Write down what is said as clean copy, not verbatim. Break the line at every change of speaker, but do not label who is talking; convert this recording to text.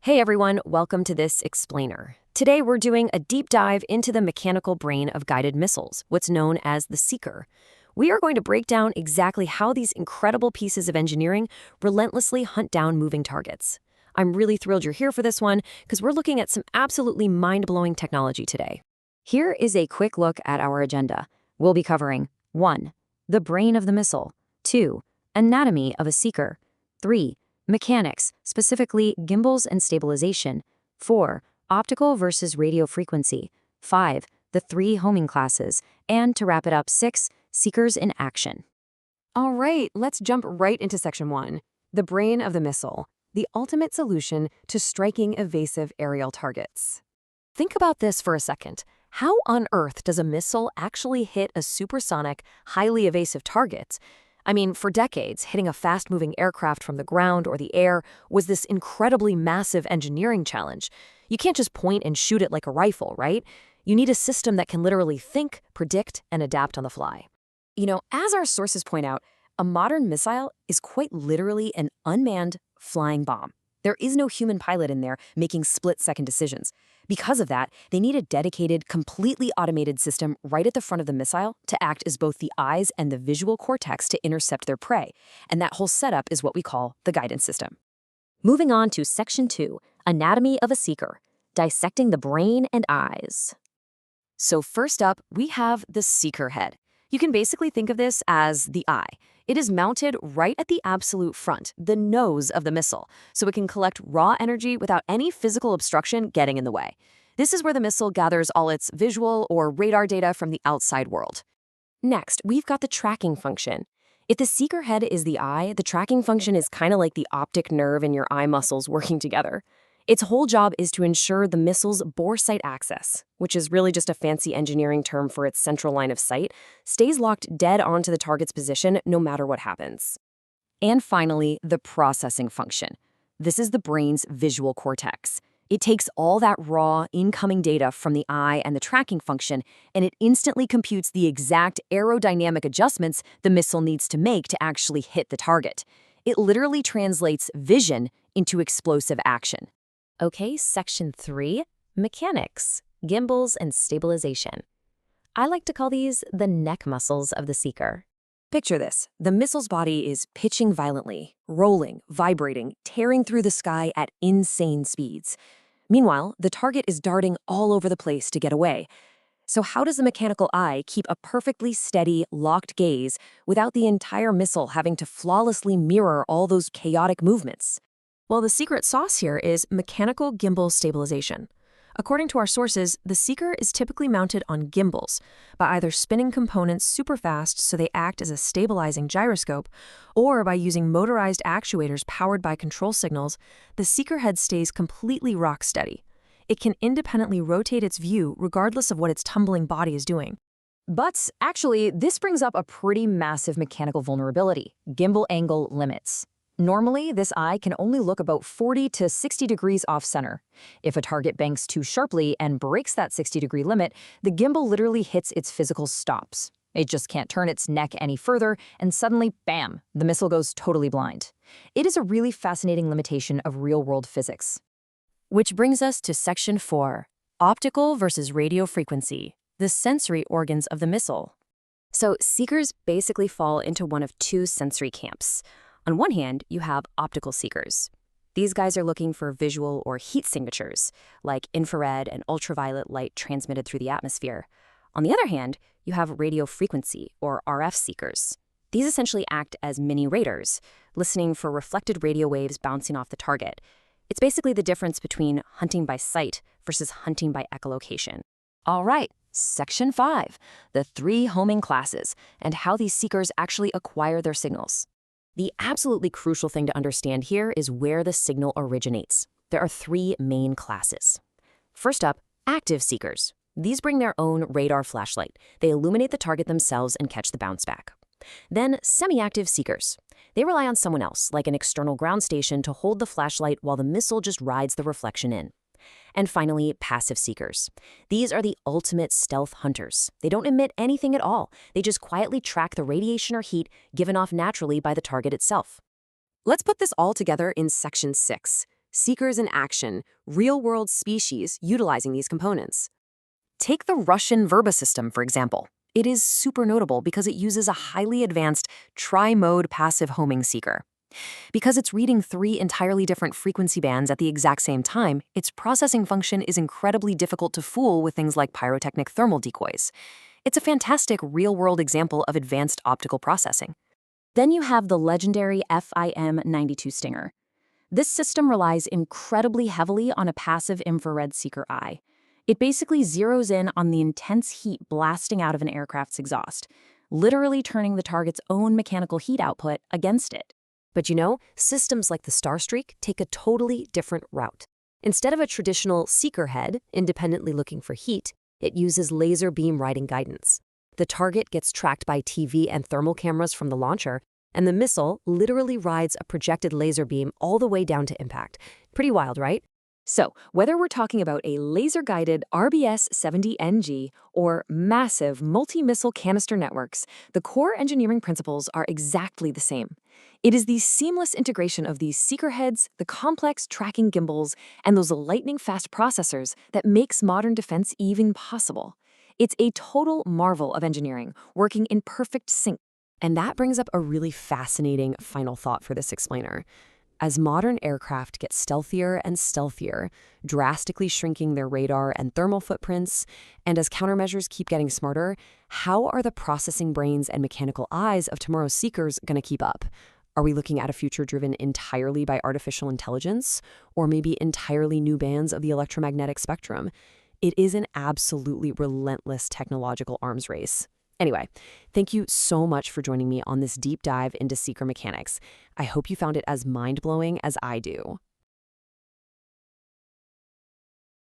Hey everyone, welcome to this explainer. Today we're doing a deep dive into the mechanical brain of guided missiles, what's known as the Seeker. We are going to break down exactly how these incredible pieces of engineering relentlessly hunt down moving targets. I'm really thrilled you're here for this one because we're looking at some absolutely mind-blowing technology today. Here is a quick look at our agenda. We'll be covering 1. The brain of the missile. 2. Anatomy of a Seeker. 3. Mechanics, specifically gimbals and stabilization. 4. Optical versus radio frequency. 5. The 3 homing classes. And to wrap it up, 6. Seekers in action. All right, let's jump right into section 1. The brain of the missile, the ultimate solution to striking evasive aerial targets. Think about this for a second. How on earth does a missile actually hit a supersonic, highly evasive target? I mean, for decades, hitting a fast-moving aircraft from the ground or the air was this incredibly massive engineering challenge. You can't just point and shoot it like a rifle, right? You need a system that can literally think, predict, and adapt on the fly. As our sources point out, a modern missile is quite literally an unmanned flying bomb. There is no human pilot in there making split-second decisions. Because of that, they need a dedicated, completely automated system right at the front of the missile to act as both the eyes and the visual cortex to intercept their prey. And that whole setup is what we call the guidance system. Moving on to Section 2, Anatomy of a Seeker, dissecting the brain and eyes. So first up, we have the Seeker head. You can basically think of this as the eye. It is mounted right at the absolute front, the nose of the missile, so it can collect raw energy without any physical obstruction getting in the way. This is where the missile gathers all its visual or radar data from the outside world. Next, we've got the tracking function. If the Seeker head is the eye, the tracking function is kind of like the optic nerve in your eye muscles working together. Its whole job is to ensure the missile's bore sight axis, which is really just a fancy engineering term for its central line of sight, stays locked dead onto the target's position no matter what happens. And finally, the processing function. This is the brain's visual cortex. It takes all that raw, incoming data from the eye and the tracking function, and it instantly computes the exact aerodynamic adjustments the missile needs to make to actually hit the target. It literally translates vision into explosive action. Okay, Section 3, Mechanics, Gimbals, and Stabilization. I like to call these the neck muscles of the Seeker. Picture this. The missile's body is pitching violently, rolling, vibrating, tearing through the sky at insane speeds. Meanwhile, the target is darting all over the place to get away. So how does the mechanical eye keep a perfectly steady, locked gaze without the entire missile having to flawlessly mirror all those chaotic movements? Well, the secret sauce here is mechanical gimbal stabilization. According to our sources, the Seeker is typically mounted on gimbals by either spinning components super fast so they act as a stabilizing gyroscope, or by using motorized actuators powered by control signals. The Seeker head stays completely rock steady. It can independently rotate its view regardless of what its tumbling body is doing. But actually, this brings up a pretty massive mechanical vulnerability: gimbal angle limits. Normally, this eye can only look about 40 to 60 degrees off-center. If a target banks too sharply and breaks that 60-degree limit, the gimbal literally hits its physical stops. It just can't turn its neck any further, and suddenly, bam, the missile goes totally blind. It is a really fascinating limitation of real-world physics. Which brings us to Section 4, Optical versus radio frequency, the sensory organs of the missile. So Seekers basically fall into one of two sensory camps. On one hand, you have optical seekers. These guys are looking for visual or heat signatures, like infrared and ultraviolet light transmitted through the atmosphere. On the other hand, you have radio frequency, or RF seekers. These essentially act as mini radars, listening for reflected radio waves bouncing off the target. It's basically the difference between hunting by sight versus hunting by echolocation. All right, Section 5, the 3 homing classes, and how these seekers actually acquire their signals. The absolutely crucial thing to understand here is where the signal originates. There are 3 main classes. First up, active seekers. These bring their own radar flashlight. They illuminate the target themselves and catch the bounce back. Then, semi-active seekers. They rely on someone else, like an external ground station, to hold the flashlight while the missile just rides the reflection in. And finally, passive seekers. These are the ultimate stealth hunters. They don't emit anything at all. They just quietly track the radiation or heat given off naturally by the target itself. Let's put this all together in Section 6, Seekers in action, real-world species utilizing these components. Take the Russian Verba system, for example. It is super notable because it uses a highly advanced tri-mode passive homing seeker. Because it's reading 3 entirely different frequency bands at the exact same time, its processing function is incredibly difficult to fool with things like pyrotechnic thermal decoys. It's a fantastic real-world example of advanced optical processing. Then you have the legendary FIM-92 Stinger. This system relies incredibly heavily on a passive infrared seeker eye. It basically zeroes in on the intense heat blasting out of an aircraft's exhaust, literally turning the target's own mechanical heat output against it. But systems like the Starstreak take a totally different route. Instead of a traditional seeker head independently looking for heat, it uses laser beam riding guidance. The target gets tracked by TV and thermal cameras from the launcher, and the missile literally rides a projected laser beam all the way down to impact. Pretty wild, right? So, whether we're talking about a laser-guided RBS-70NG or massive multi-missile canister networks, the core engineering principles are exactly the same. It is the seamless integration of these seeker heads, the complex tracking gimbals, and those lightning-fast processors that makes modern defense even possible. It's a total marvel of engineering, working in perfect sync. And that brings up a really fascinating final thought for this explainer. As modern aircraft get stealthier and stealthier, drastically shrinking their radar and thermal footprints, and as countermeasures keep getting smarter, how are the processing brains and mechanical eyes of tomorrow's seekers going to keep up? Are we looking at a future driven entirely by artificial intelligence, or maybe entirely new bands of the electromagnetic spectrum? It is an absolutely relentless technological arms race. Anyway, thank you so much for joining me on this deep dive into seeker mechanics. I hope you found it as mind-blowing as I do.